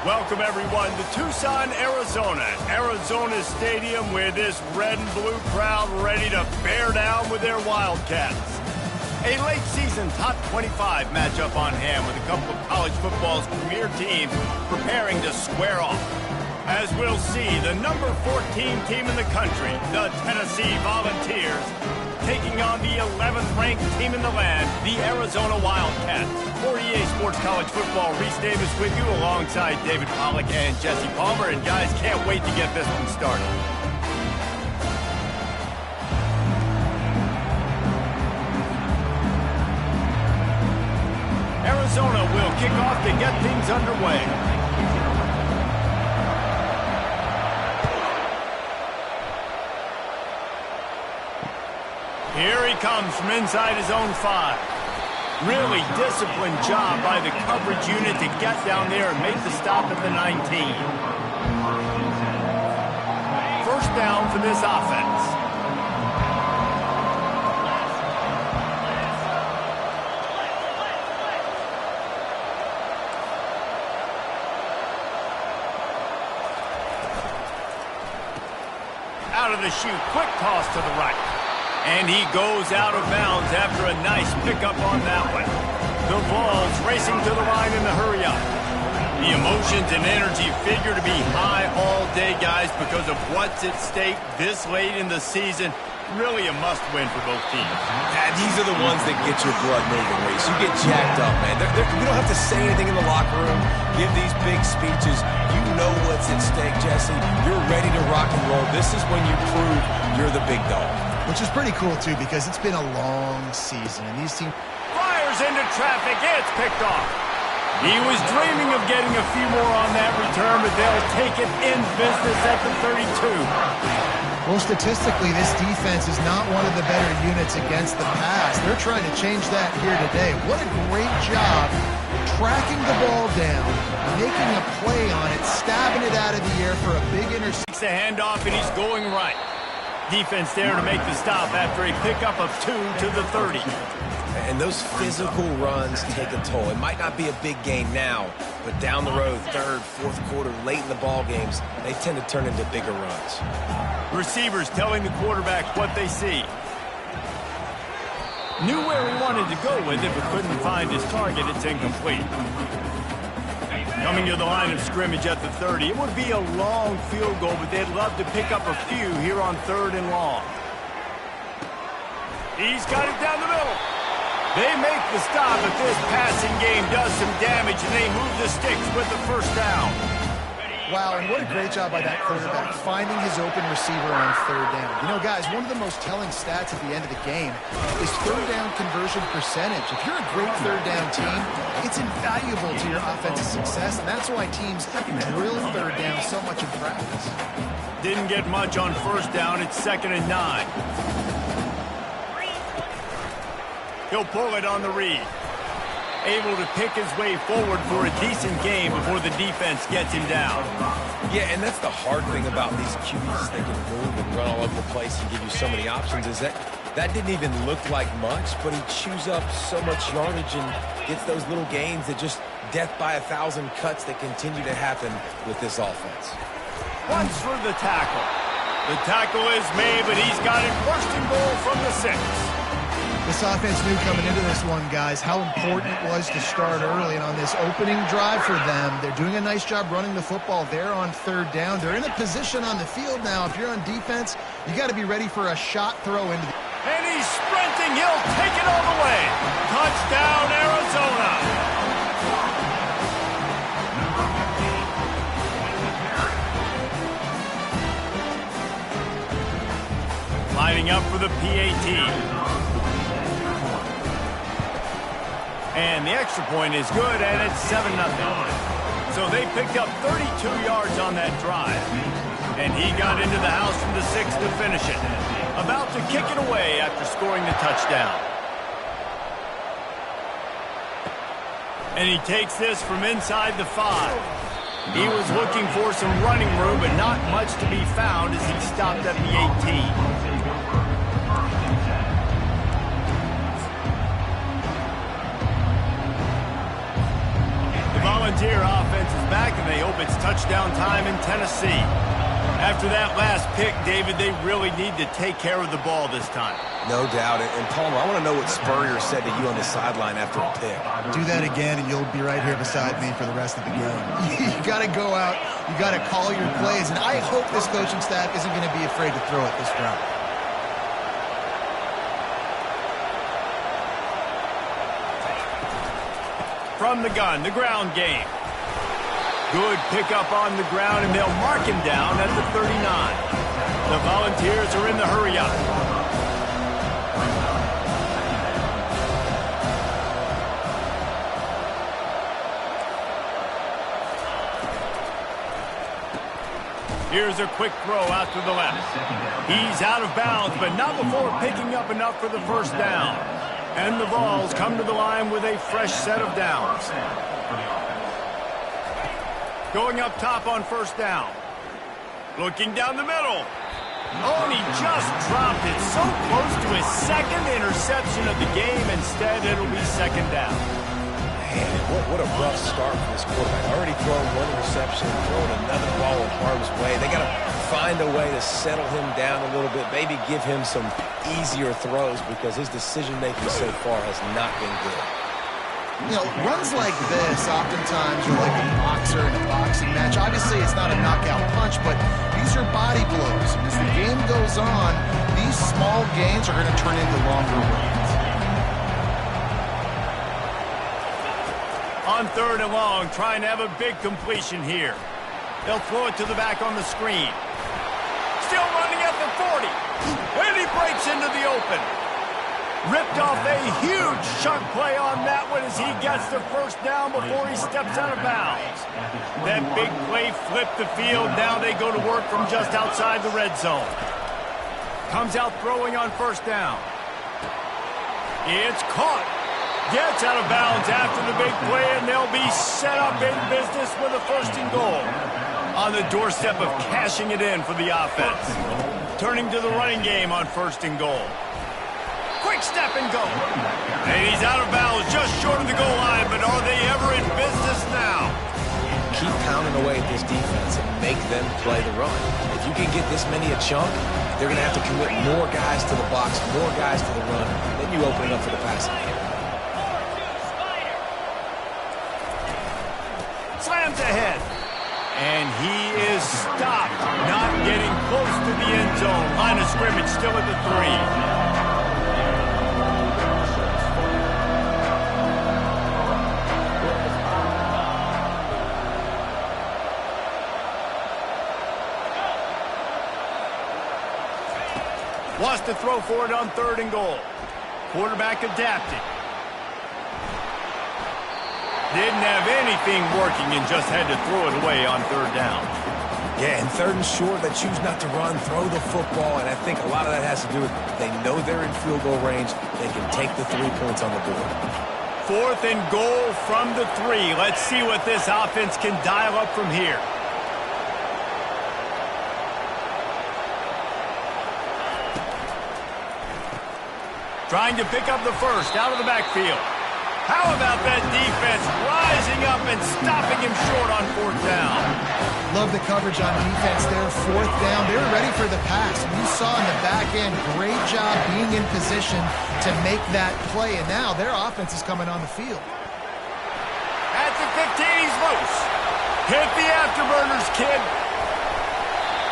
Welcome, everyone, to Tucson, Arizona. Arizona Stadium with this red and blue crowd ready to bear down with their Wildcats. A late-season top 25 matchup on hand with a couple of college football's premier teams preparing to square off. As we'll see, the number 14 team in the country, the Tennessee Volunteers, taking on the 11th-ranked team in the land, the Arizona Wildcats. For EA Sports College Football, Reese Davis with you alongside David Pollack and Jesse Palmer. And guys, can't wait to get this one started. Arizona will kick off to get things underway. Here he comes from inside his own 5. Really disciplined job by the coverage unit to get down there and make the stop at the 19. First down for this offense. Out of the chute, quick toss to the right. And he goes out of bounds after a nice pickup on that one. The Vols racing to the line in the hurry up. The emotions and energy figure to be high all day, guys, because of what's at stake this late in the season. Really a must-win for both teams. Yeah, these are the ones that get your blood moving, Reese. You get jacked up, man. You don't have to say anything in the locker room, give these big speeches. You know what's at stake, Jesse. You're ready to rock and roll. This is when you prove you're the big dog. Which is pretty cool, too, because it's been a long season, and these teams... Fires into traffic, it's picked off. He was dreaming of getting a few more on that return, but they'll take it in business at the 32. Well, statistically, this defense is not one of the better units against the pass. They're trying to change that here today. What a great job tracking the ball down, making a play on it, stabbing it out of the air for a big interception. Takes a handoff, and he's going right. Defense there to make the stop after a pickup of 2 to the 30. And those physical runs take a toll. It might not be a big gain now, but down the road, third, fourth quarter, late in the ball games, they tend to turn into bigger runs. Receivers telling the quarterback what they see. Knew where he wanted to go with it, but couldn't find his target. It's incomplete. Coming to the line of scrimmage at the 30. It would be a long field goal, but they'd love to pick up a few here on 3rd and long. He's got it down the middle. They make the stop, but this passing game does some damage, and they move the sticks with the first down. Wow, and what a great job by that quarterback, finding his open receiver on 3rd down. You know, guys, one of the most telling stats at the end of the game is 3rd down conversion percentage. If you're a great 3rd down team, it's invaluable to your offensive success, and that's why teams drill 3rd down so much in practice. Didn't get much on 1st down. It's 2nd and 9. He'll pull it on the read. Able to pick his way forward for a decent game before the defense gets him down. Yeah, and that's the hard thing about these QBs. They can move and run all over the place and give you so many options. Is that didn't even look like much, but he chews up so much yardage and gets those little gains that just death by 1,000 cuts that continue to happen with this offense. Runs for the tackle. The tackle is made, but he's got it 1st and goal from the 6. This offense knew coming into this one, guys, how important it was to start early. And on this opening drive for them, they're doing a nice job running the football there on 3rd down. They're in a position on the field now. If you're on defense, you got to be ready for a shot throw into the... And he's sprinting. He'll take it all the way. Touchdown, Arizona. Lining up for the PAT. And the extra point is good, and it's 7-0. So they picked up 32 yards on that drive. And he got into the house from the 6 to finish it. About to kick it away after scoring the touchdown. And he takes this from inside the 5. He was looking for some running room, but not much to be found as he stopped at the 18. Volunteer offense is back, and they hope it's touchdown time in Tennessee. After that last pick, David, they really need to take care of the ball this time. No doubt. And Palmer, I want to know what Spurrier said to you on the sideline after a pick. Do that again, and you'll be right here beside me for the rest of the game. You got to go out. You got to call your plays, and I hope this coaching staff isn't going to be afraid to throw it this route. From the gun, the ground game. Good pickup on the ground, and they'll mark him down at the 39. The Volunteers are in the hurry-up. Here's a quick throw out to the left. He's out of bounds, but not before picking up enough for the first down. And the Vols come to the line with a fresh set of downs. Going up top on first down. Looking down the middle. Oh, and he just dropped it so close to his second interception of the game. Instead, it'll be second down. Man, what a rough start for this quarterback. Already thrown one interception, throwing another ball in harm's way. They got to find a way to settle him down a little bit, maybe give him some easier throws because his decision-making so far has not been good. You know, runs like this oftentimes are like a boxer in a boxing match. Obviously, it's not a knockout punch, but these are body blows. And as the game goes on, these small gains are going to turn into longer wins. On third and long, trying to have a big completion here. They'll throw it to the back on the screen. Still running at the 40. And he breaks into the open. Ripped off a huge chunk play on that one as he gets the first down before he steps out of bounds. That big play flipped the field. Now they go to work from just outside the red zone. Comes out throwing on first down. It's caught. Gets out of bounds after the big play, and they'll be set up in business with a first and goal. On the doorstep of cashing it in for the offense. Turning to the running game on first and goal. Quick step and go. And he's out of bounds just short of the goal line, but are they ever in business now? Keep pounding away at this defense and make them play the run. If you can get this many a chunk, they're going to have to commit more guys to the box, more guys to the run. Then you open it up for the passing game. Slams ahead. And he is stopped, not getting close to the end zone. Line of scrimmage still at the 3. Wants to throw for it on third and goal. Quarterback adapting. Didn't have anything working and just had to throw it away on third down. Yeah, and third and short, they choose not to run, throw the football, and I think a lot of that has to do with they know they're in field goal range. They can take the 3 points on the board. Fourth and goal from the 3. Let's see what this offense can dial up from here. Trying to pick up the first out of the backfield. How about that defense rising up and stopping him short on fourth down? Love the coverage on defense there. Fourth down. They were ready for the pass. And you saw in the back end, great job being in position to make that play. And now their offense is coming on the field. At the 15, he's loose. Hit the afterburners, kid.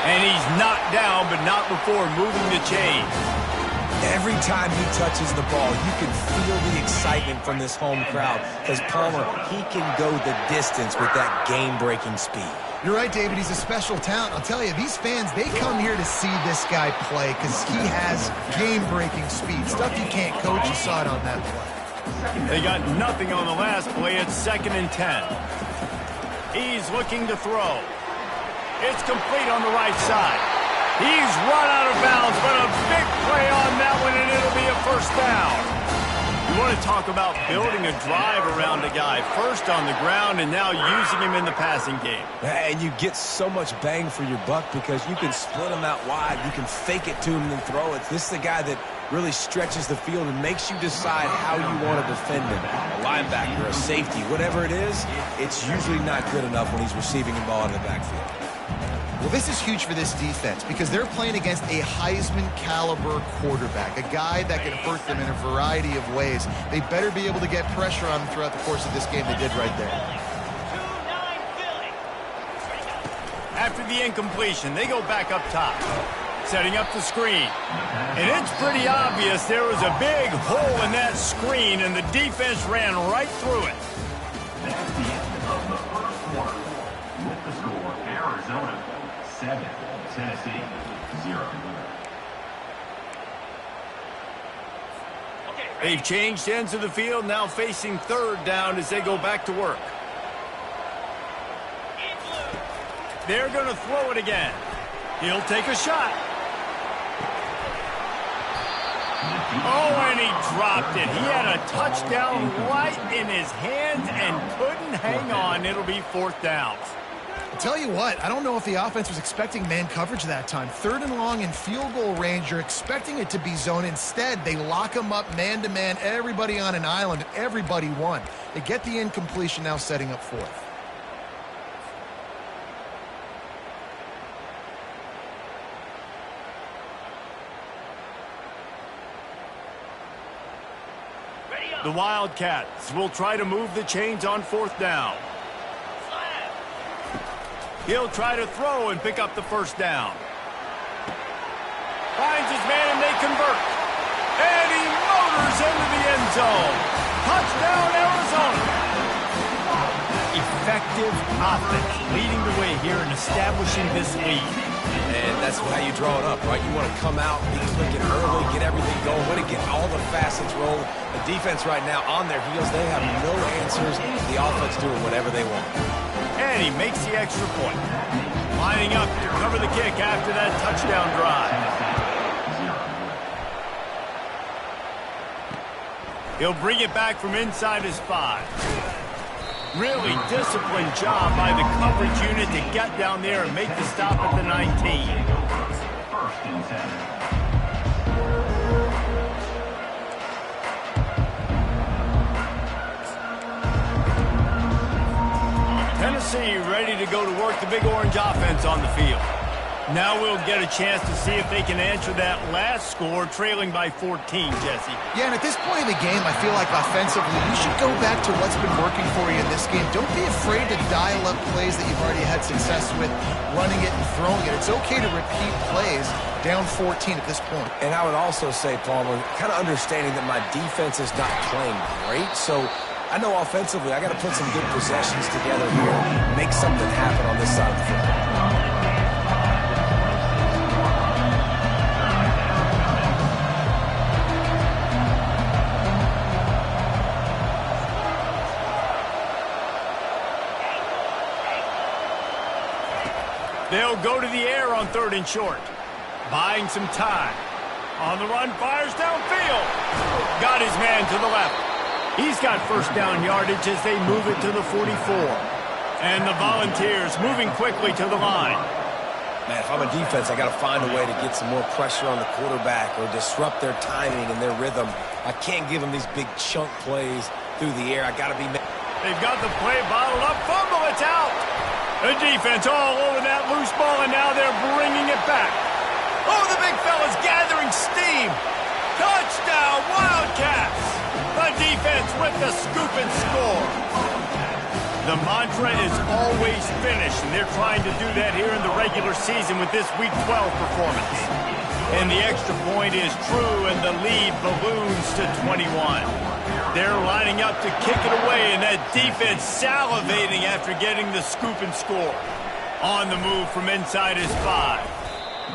And he's knocked down, but not before moving the chains. Every time he touches the ball, you can feel the excitement from this home crowd because Palmer, he can go the distance with that game-breaking speed. You're right, David. He's a special talent. I'll tell you, these fans, they come here to see this guy play because he has game-breaking speed. Stuff you can't coach. You saw it on that play. They got nothing on the last play. It's 2nd and 10. He's looking to throw. It's complete on the right side. He's run out of bounds, but a big play on that one, and it'll be a first down. You want to talk about building a drive around a guy. First on the ground, and now using him in the passing game. And you get so much bang for your buck because you can split him out wide. You can fake it to him and then throw it. This is the guy that really stretches the field and makes you decide how you want to defend him. A linebacker, a safety, whatever it is, it's usually not good enough when he's receiving the ball in the backfield. Well, this is huge for this defense because they're playing against a Heisman-caliber quarterback, a guy that can hurt them in a variety of ways. They better be able to get pressure on them throughout the course of this game. They did right there. After the incompletion, they go back up top, setting up the screen. And it's pretty obvious there was a big hole in that screen, and the defense ran right through it. That's the end of the first quarter. With the score, Arizona 7, Tennessee 0. They've changed ends of the field, now facing third down as they go back to work. They're going to throw it again. He'll take a shot. Oh, and he dropped it. He had a touchdown right in his hands and couldn't hang on. It'll be fourth down. I'll tell you what, I don't know if the offense was expecting man coverage that time. Third and long in field goal range, you're expecting it to be zone. Instead, they lock them up man-to-man, everybody on an island, and everybody won. They get the incompletion, now setting up fourth. The Wildcats will try to move the chains on fourth down. He'll try to throw and pick up the first down. Finds his man and they convert. And he motors into the end zone. Touchdown, Arizona. Effective offense leading the way here and establishing this lead. And that's how you draw it up, right? You want to come out, be clicking early, get everything going, want to get all the facets rolling. The defense right now on their heels, they have no answers. The offense doing whatever they want. And he makes the extra point. Lining up to cover the kick after that touchdown drive. He'll bring it back from inside his 5. Really disciplined job by the coverage unit to get down there and make the stop at the 19. First and 10. Tennessee ready to go to work the Big Orange offense on the field. Now we'll get a chance to see if they can answer that last score, trailing by 14, Jesse. Yeah, and at this point in the game, I feel like offensively, you should go back to what's been working for you in this game. Don't be afraid to dial up plays that you've already had success with, running it and throwing it. It's okay to repeat plays down 14 at this point. And I would also say, Palmer, kind of understanding that my defense is not playing great, so I know offensively I got to put some good possessions together here, make something happen on this side of the football. They'll go to the air on third and short. Buying some time. On the run, fires downfield. Got his man to the left. He's got first down yardage as they move it to the 44. And the Volunteers moving quickly to the line. Man, if I'm a defense, I got to find a way to get some more pressure on the quarterback or disrupt their timing and their rhythm. I can't give them these big chunk plays through the air. I got to be... They've got the play bottled up. Fumble, it's out. The defense all over that loose ball, and now they're bringing it back. Oh, the big fella's gathering steam. Touchdown, Wildcats. The defense with the scoop and score. The mantra is always finish, and they're trying to do that here in the regular season with this Week 12 performance. And the extra point is true, and the lead balloons to 21. They're lining up to kick it away, and that defense salivating after getting the scoop and score. On the move from inside his 5.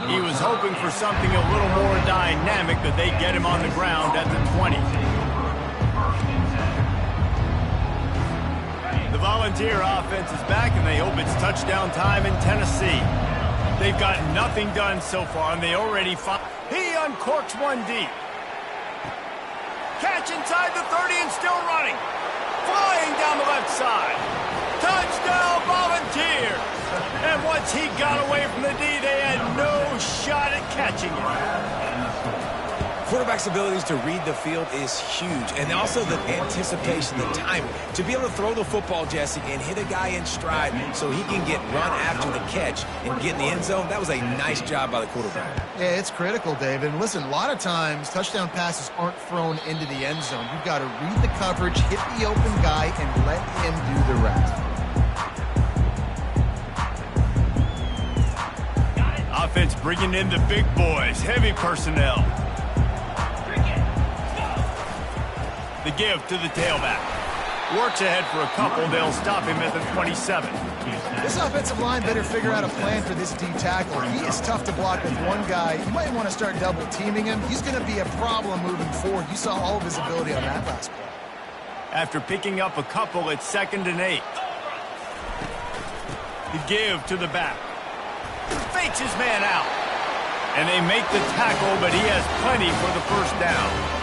He was hoping for something a little more dynamic, but they get him on the ground at the 20. The Volunteer offense is back, and they hope it's touchdown time in Tennessee. They've got nothing done so far, and they already fought. He uncorks one deep. Catch inside the 30 and still running. Flying down the left side. Touchdown, Volunteers. And once he got away from the D, they had no shot at catching him. quarterback's abilities to read the field is huge, and also the anticipation, the timing. To be able to throw the football, Jesse, and hit a guy in stride so he can get run after the catch and get in the end zone, that was a nice job by the quarterback. Yeah, it's critical, David. And listen, a lot of times touchdown passes aren't thrown into the end zone. You've got to read the coverage, hit the open guy, and let him do the rest. Offense bringing in the big boys, heavy personnel. The give to the tailback. Works ahead for a couple. They'll stop him at the 27. This offensive line better figure out a plan for this D tackle. He is tough to block with one guy. You might want to start double teaming him. He's going to be a problem moving forward. You saw all of his ability on that last play. After picking up a couple, it's 2nd and 8. The give to the back. Fakes his man out. And they make the tackle, but he has plenty for the first down.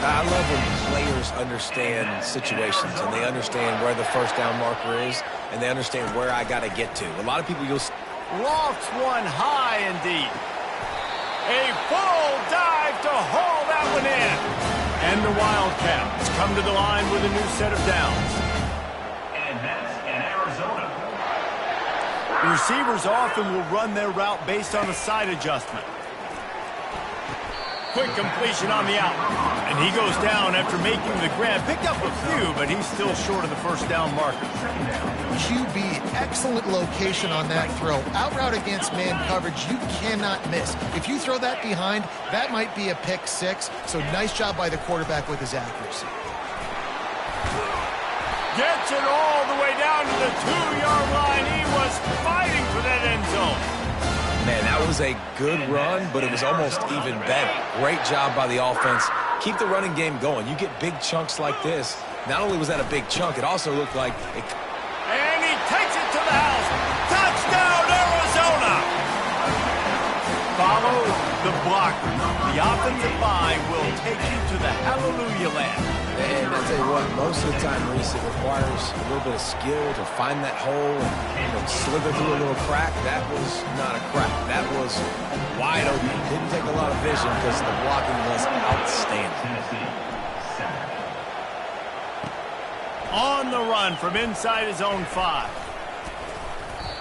I love when players understand situations and they understand where the first down marker is and they understand where I got to get to. A lot of people Lofts one high and deep. A full dive to haul that one in. And the Wildcats come to the line with a new set of downs. And that's in Arizona. The receivers often will run their route based on a side adjustment. Quick completion on the out. And he goes down after making the grab. Picked up a few, but he's still short of the first down marker. QB, excellent location on that throw. Out route against man coverage, you cannot miss. If you throw that behind, that might be a pick six. So nice job by the quarterback with his accuracy. Gets it all the way down to the 2-yard line. He was fighting for that end zone. Man, that was a good run, but it was almost even better. Great job by the offense. Keep the running game going. You get big chunks like this. Not only was that a big chunk, it also looked like it. And he takes it to the house. Touchdown, Arizona! Follow the blocker. The offensive line will take you to the hallelujah land. And I'll tell you what, most of the time, Reese, it requires a little bit of skill to find that hole and slither through a little crack. That was not a crack. That was wide open. Didn't take a lot of vision because the blocking was outstanding. Tennessee, 7. On the run from inside his own 5.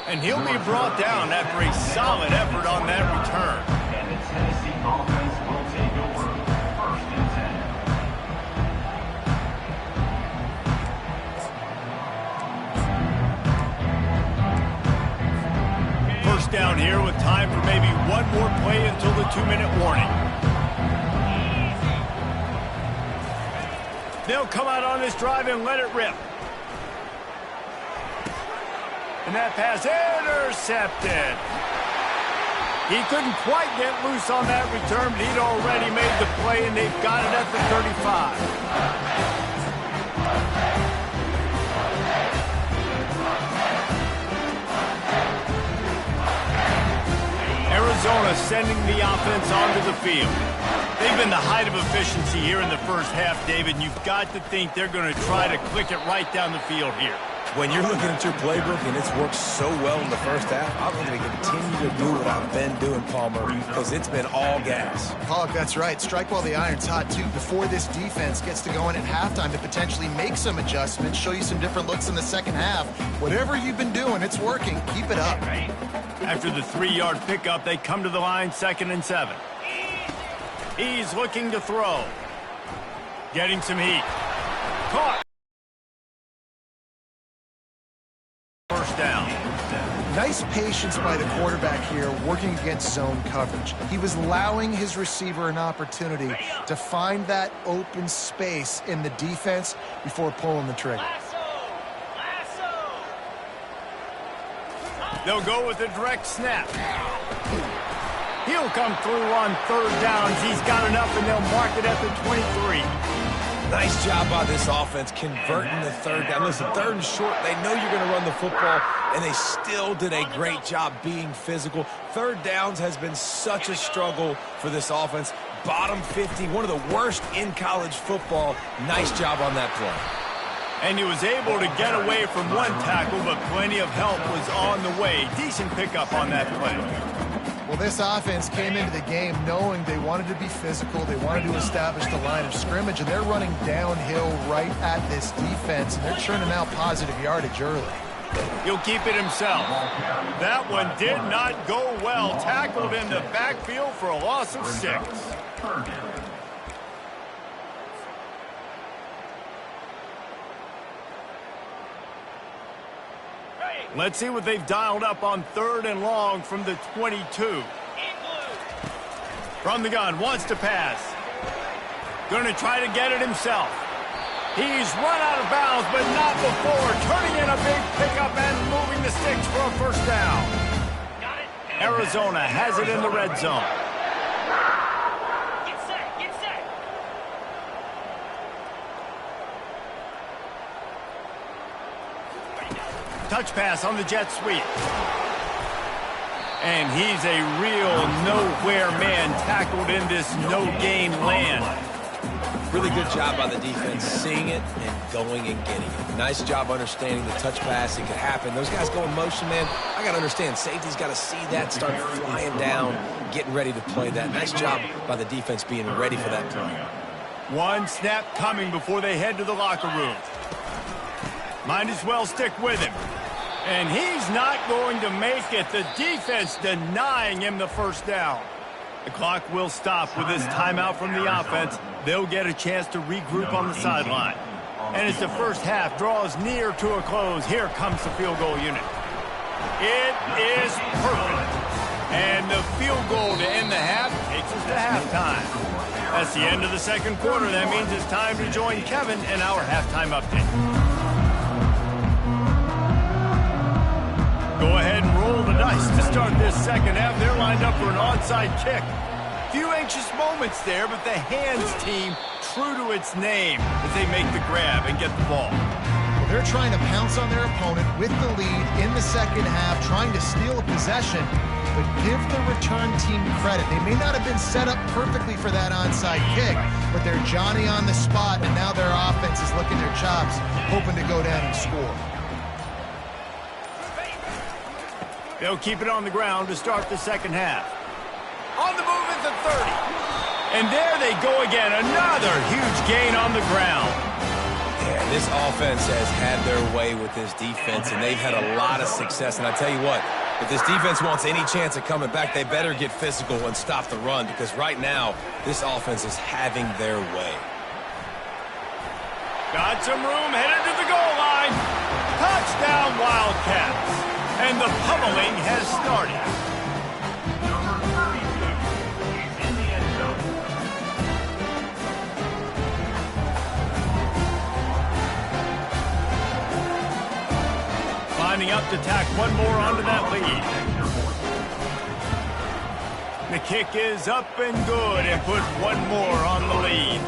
And he'll be brought down after a solid effort on that return. And the Tennessee offense will take over 1st and 10. Down here with time for maybe one more play until the 2-minute warning. They'll come out on this drive and let it rip. And that pass intercepted. He couldn't quite get loose on that return, but he'd already made the play, and they've got it at the 35. Arizona sending the offense onto the field. They've been the height of efficiency here in the first half, David, and you've got to think they're going to try to click it right down the field here. When you're looking at your playbook and it's worked so well in the first half, I'm going to continue to do what I've been doing, Palmer, because it's been all gas. Pollock, that's right. Strike while the iron's hot, too, before this defense gets to go in at halftime to potentially make some adjustments, show you some different looks in the second half. Whatever you've been doing, it's working. Keep it up. After the 3-yard pickup, they come to the line 2nd and 7. He's looking to throw. Getting some heat. Caught. First down. Nice patience by the quarterback here working against zone coverage. He was allowing his receiver an opportunity to find that open space in the defense before pulling the trigger. They'll go with a direct snap. He'll come through on 3rd downs. He's got enough, and they'll mark it at the 23. Nice job by this offense converting the 3rd down. Listen, 3rd and short, they know you're going to run the football, and they still did a great job being physical. 3rd downs has been such a struggle for this offense. Bottom 50, one of the worst in college football. Nice job on that play. And he was able to get away from one tackle, but plenty of help was on the way. Decent pickup on that play. Well, this offense came into the game knowing they wanted to be physical, they wanted to establish the line of scrimmage, and they're running downhill right at this defense, and they're churning out positive yardage early. He'll keep it himself. That one did not go well. Tackled in the backfield for a loss of 6. Let's see what they've dialed up on 3rd and long from the 22. From the gun, wants to pass. Going to try to get it himself. He's run out of bounds, but not before. Turning in a big pickup and moving the sticks for a first down. Arizona has it in the red zone. Get set, get set. Touch pass on the jet sweep. And he's a real nowhere man tackled in this no-gain land. Really good job by the defense, seeing it and going and getting it. Nice job understanding the touch pass. It could happen. Those guys go in motion, man. I got to understand, safety's got to see that, start flying down, getting ready to play that. Nice job by the defense being ready for that play. One snap coming before they head to the locker room. Might as well stick with him. And he's not going to make it. The defense denying him the first down. The clock will stop with this timeout from the offense. They'll get a chance to regroup on the sideline. And as the first half draws near to a close, here comes the field goal unit. It is perfect. And the field goal to end the half takes us to halftime. That's the end of the second quarter. That means it's time to join Kevin in our halftime update. Go ahead and roll the dice to start this second half. They're lined up for an onside kick. Few anxious moments there, but the hands team true to its name as they make the grab and get the ball. Well, they're trying to pounce on their opponent with the lead in the second half, trying to steal a possession, but give the return team credit. They may not have been set up perfectly for that onside kick, but they're Johnny on the spot, and now their offense is licking their chops, hoping to go down and score. They'll keep it on the ground to start the second half. On the move at the 30. And there they go again. Another huge gain on the ground. Yeah, this offense has had their way with this defense, and they've had a lot of success. And I tell you what, if this defense wants any chance of coming back, they better get physical and stop the run, because right now, this offense is having their way. Got some room, headed to the goal line. Touchdown, Wildcats. And the pummeling has started. Number 32 is in the end zone. Lining up to tack one more onto that lead. The kick is up and good and put one more on the lead.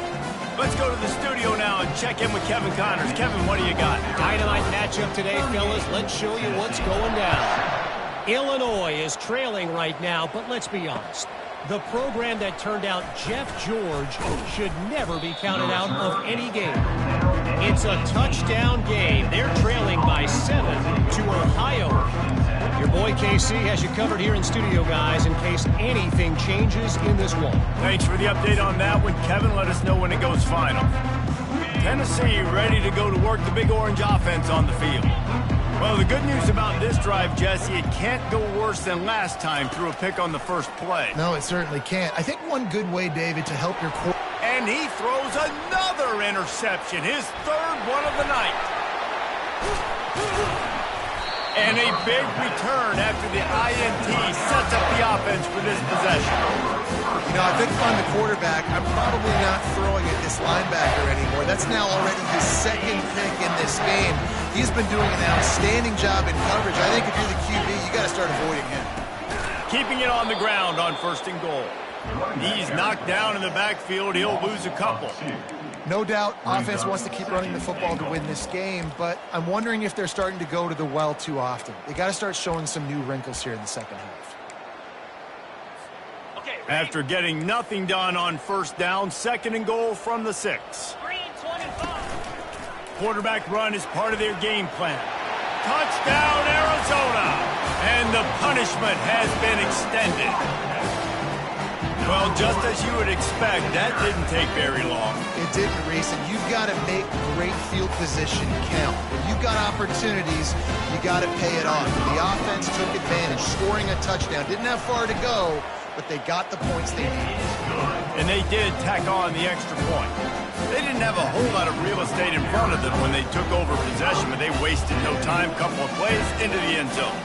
Let's go to the studio now and check in with Kevin Connors. Kevin, what do you got? Dynamite matchup today, fellas. Let's show you what's going down. Illinois is trailing right now, but let's be honest. The program that turned out Jeff George should never be counted out of any game. It's a touchdown game. They're trailing by 7 to Ohio. Your boy KC has you covered here in studio, guys, in case anything changes in this one. Thanks for the update on that one, Kevin. Let us know when it goes final. Tennessee ready to go to work the Big Orange offense on the field. Well, the good news about this drive, Jesse, it can't go worse than last time through a pick on the first play. No, it certainly can't. I think one good way, David, to help your core... And he throws another interception, his third one of the night. And a big return after the INT sets up the offense for this possession. You know, I think if I'm the quarterback, I'm probably not throwing at this linebacker anymore. That's now already his second pick in this game. He's been doing an outstanding job in coverage. I think if you're the QB, you got to start avoiding him. Keeping it on the ground on 1st and goal. He's knocked down in the backfield. He'll lose a couple. No doubt, offense wants to keep running the football to win this game, but I'm wondering if they're starting to go to the well too often. They got to start showing some new wrinkles here in the second half. After getting nothing done on 1st down, 2nd and goal from the 6. Green 25. Quarterback run is part of their game plan. Touchdown, Arizona! And the punishment has been extended. Well, just as you would expect, that didn't take very long. It didn't, Reese, and you've got to make great field position count. When you've got opportunities, you got to pay it off. The offense took advantage, scoring a touchdown. Didn't have far to go, but they got the points they needed. And they did tack on the extra point. They didn't have a whole lot of real estate in front of them when they took over possession, but they wasted no time. Couple of plays into the end zone.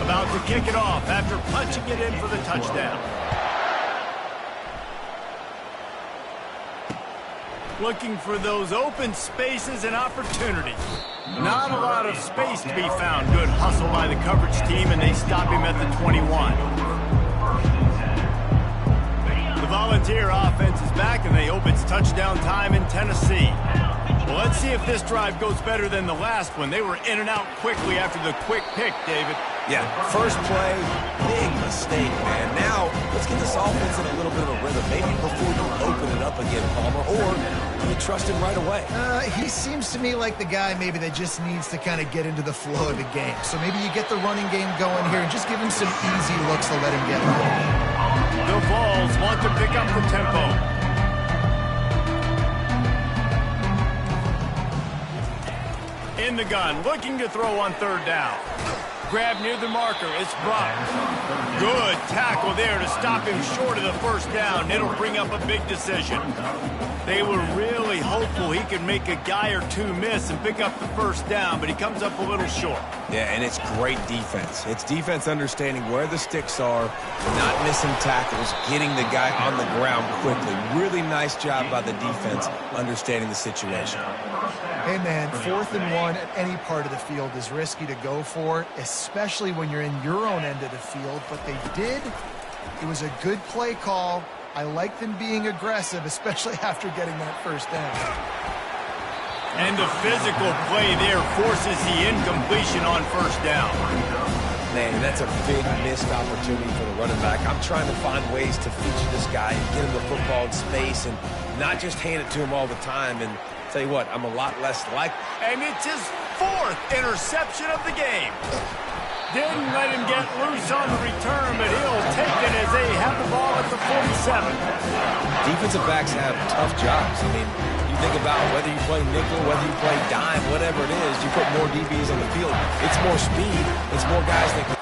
About to kick it off after punching it in for the touchdown. Looking for those open spaces and opportunities. Not a lot of space to be found. Good hustle by the coverage team, and they stop him at the 21. The Volunteer offense is back, and they hope it's touchdown time in Tennessee. Well, let's see if this drive goes better than the last one. They were in and out quickly after the quick pick, David. Yeah, first play, big mistake, man. Now, let's get this offense in a little bit of a rhythm. Maybe before you open it up again, Palmer, or do you trust him right away? He seems to me like the guy maybe that just needs to kind of get into the flow of the game. So maybe you get the running game going here and just give him some easy looks to let him get home. The Vols want to pick up the tempo. In the gun, looking to throw on third down. Grab near the marker, it's blocked. Good tackle there to stop him short of the first down. It'll bring up a big decision. They were really hopeful he could make a guy or two miss and pick up the first down, but he comes up a little short. Yeah, and it's great defense. It's defense understanding where the sticks are, not missing tackles, getting the guy on the ground quickly. Really nice job by the defense understanding the situation. Hey, man, 4th and 1 at any part of the field is risky to go for, especially when you're in your own end of the field. But they did. It was a good play call. I like them being aggressive, especially after getting that first down. And the physical play there forces the incompletion on first down. Man, that's a big missed opportunity for the running back. I'm trying to find ways to feature this guy and get him the football in space and not just hand it to him all the time. And tell you what, I'm a lot less likely. And it's his 4th interception of the game. Didn't let him get loose on the return, but he'll take it as they have the ball at the 47. Defensive backs have tough jobs. I mean, you think about whether you play nickel, whether you play dime, whatever it is, you put more DBs on the field. It's more speed. It's more guys that can.